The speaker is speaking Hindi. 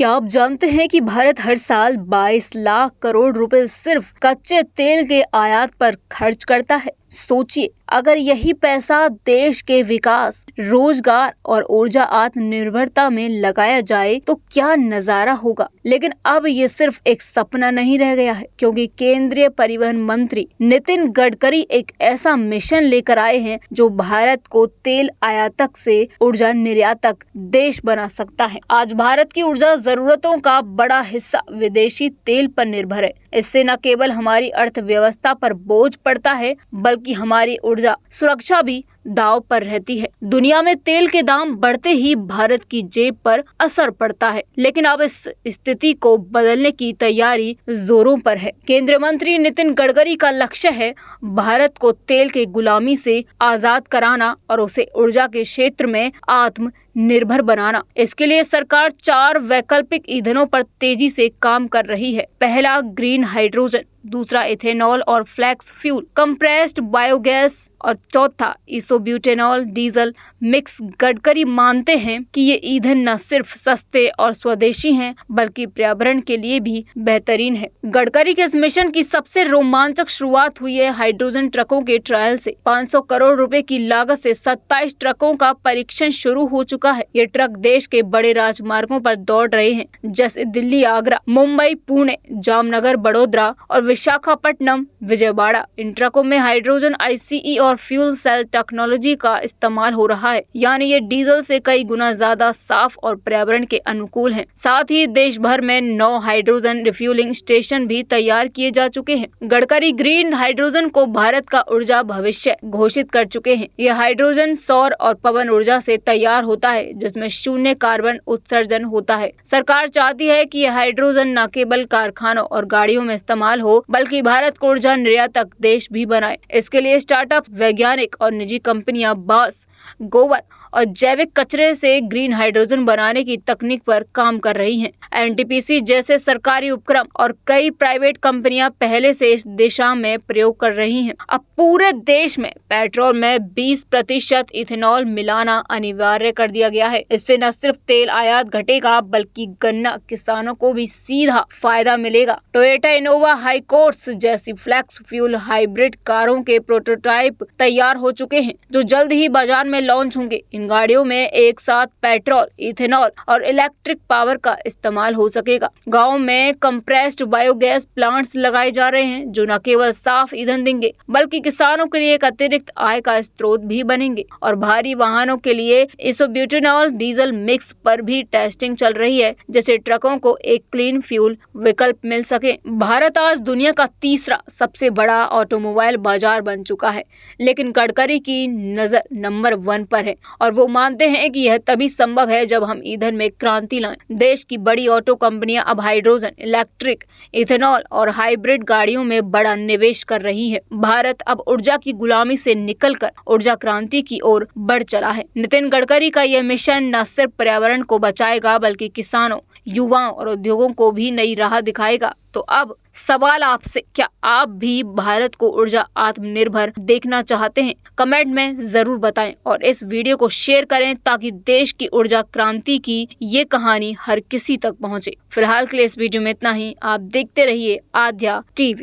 क्या आप जानते हैं कि भारत हर साल 22 लाख करोड़ रुपए सिर्फ कच्चे तेल के आयात पर खर्च करता है। सोचिए, अगर यही पैसा देश के विकास, रोजगार और ऊर्जा आत्मनिर्भरता में लगाया जाए तो क्या नजारा होगा। लेकिन अब ये सिर्फ एक सपना नहीं रह गया है, क्योंकि केंद्रीय परिवहन मंत्री नितिन गडकरी एक ऐसा मिशन लेकर आए हैं जो भारत को तेल आयातक से ऊर्जा निर्यातक देश बना सकता है। आज भारत की ऊर्जा जरूरतों का बड़ा हिस्सा विदेशी तेल पर निर्भर है। इससे न केवल हमारी अर्थव्यवस्था पर बोझ पड़ता है, बल्कि हमारी ऊर्जा सुरक्षा भी दांव पर रहती है। दुनिया में तेल के दाम बढ़ते ही भारत की जेब पर असर पड़ता है, लेकिन अब इस स्थिति को बदलने की तैयारी जोरों पर है। केंद्रीय मंत्री नितिन गडकरी का लक्ष्य है भारत को तेल के गुलामी से आजाद कराना और उसे ऊर्जा के क्षेत्र में आत्मनिर्भर बनाना। इसके लिए सरकार 4 वैकल्पिक ईंधनों पर तेजी से काम कर रही है। पहला, ग्रीन हाइड्रोजन, दूसरा इथेनॉल और फ्लेक्स फ्यूल, कंप्रेस्ड बायोगैस और चौथा इसोब्यूटेनॉल डीजल मिक्स। गडकरी मानते हैं कि ये ईंधन न सिर्फ सस्ते और स्वदेशी हैं, बल्कि पर्यावरण के लिए भी बेहतरीन है। गडकरी के इस मिशन की सबसे रोमांचक शुरुआत हुई है हाइड्रोजन ट्रकों के ट्रायल से। 500 करोड़ रुपए की लागत से 27 ट्रकों का परीक्षण शुरू हो चुका है। ये ट्रक देश के बड़े राजमार्गों पर दौड़ रहे हैं, जैसे दिल्ली आगरा, मुंबई पुणे, जामनगर बड़ोदरा और विशाखापट्टनम विजयवाड़ा। इन ट्रकों में हाइड्रोजन ICE और फ्यूल सेल टेक्नोलॉजी का इस्तेमाल हो रहा है, यानी ये डीजल से कई गुना ज्यादा साफ और पर्यावरण के अनुकूल हैं। साथ ही देश भर में 9 हाइड्रोजन रिफ्यूलिंग स्टेशन भी तैयार किए जा चुके हैं। गडकरी ग्रीन हाइड्रोजन को भारत का ऊर्जा भविष्य घोषित कर चुके हैं। यह हाइड्रोजन सौर और पवन ऊर्जा से तैयार होता है, जिसमें शून्य कार्बन उत्सर्जन होता है। सरकार चाहती है कि यह हाइड्रोजन न केवल कारखानों और गाड़ियों में इस्तेमाल हो, बल्कि भारत को ऊर्जा निर्यातक देश भी बनाए। इसके लिए स्टार्टअप, वैज्ञानिक और निजी कंपनियां बांस, गोबर और जैविक कचरे से ग्रीन हाइड्रोजन बनाने की तकनीक पर काम कर रही हैं। NTPC जैसे सरकारी उपक्रम और कई प्राइवेट कंपनियां पहले से इस दिशा में प्रयोग कर रही हैं। अब पूरे देश में पेट्रोल में 20% इथेनॉल मिलाना अनिवार्य कर दिया गया है। इससे न सिर्फ तेल आयात घटेगा, बल्कि गन्ना किसानों को भी सीधा फायदा मिलेगा। टोयोटा इनोवा हाईकोर्स जैसी फ्लेक्स फ्यूल हाइब्रिड कारों के प्रोटोटाइप तैयार हो चुके हैं, जो जल्द ही बाजार में लॉन्च होंगे। इन गाड़ियों में एक साथ पेट्रोल, इथेनॉल और इलेक्ट्रिक पावर का इस्तेमाल हो सकेगा। गाँव में कंप्रेस्ड बायोगैस प्लांट्स लगाए जा रहे हैं, जो न केवल साफ ईंधन देंगे, बल्कि किसानों के लिए एक अतिरिक्त आय का स्रोत भी बनेंगे। और भारी वाहनों के लिए इसोब्यूटेनॉल डीजल मिक्स पर भी टेस्टिंग चल रही है, जिससे ट्रकों को एक क्लीन फ्यूल विकल्प मिल सके। भारत आज दुनिया का तीसरा सबसे बड़ा ऑटोमोबाइल बाजार बन चुका है, लेकिन गडकरी की नजर नंबर 1 पर है और वो मानते हैं कि यह तभी संभव है जब हम ईंधन में क्रांति लाएं। देश की बड़ी ऑटो कंपनियां अब हाइड्रोजन, इलेक्ट्रिक, इथेनॉल और हाइब्रिड गाड़ियों में बड़ा निवेश कर रही है। भारत अब ऊर्जा की गुलामी से निकलकर ऊर्जा क्रांति की ओर बढ़ चला है। नितिन गडकरी का यह मिशन न सिर्फ पर्यावरण को बचाएगा, बल्कि किसानों, युवाओं और उद्योगों को भी नई राह दिखाएगा। तो अब सवाल आपसे, क्या आप भी भारत को ऊर्जा आत्मनिर्भर देखना चाहते हैं? कमेंट में जरूर बताएं और इस वीडियो को शेयर करें, ताकि देश की ऊर्जा क्रांति की ये कहानी हर किसी तक पहुंचे। फिलहाल के लिए इस वीडियो में इतना ही। आप देखते रहिए आध्या TV।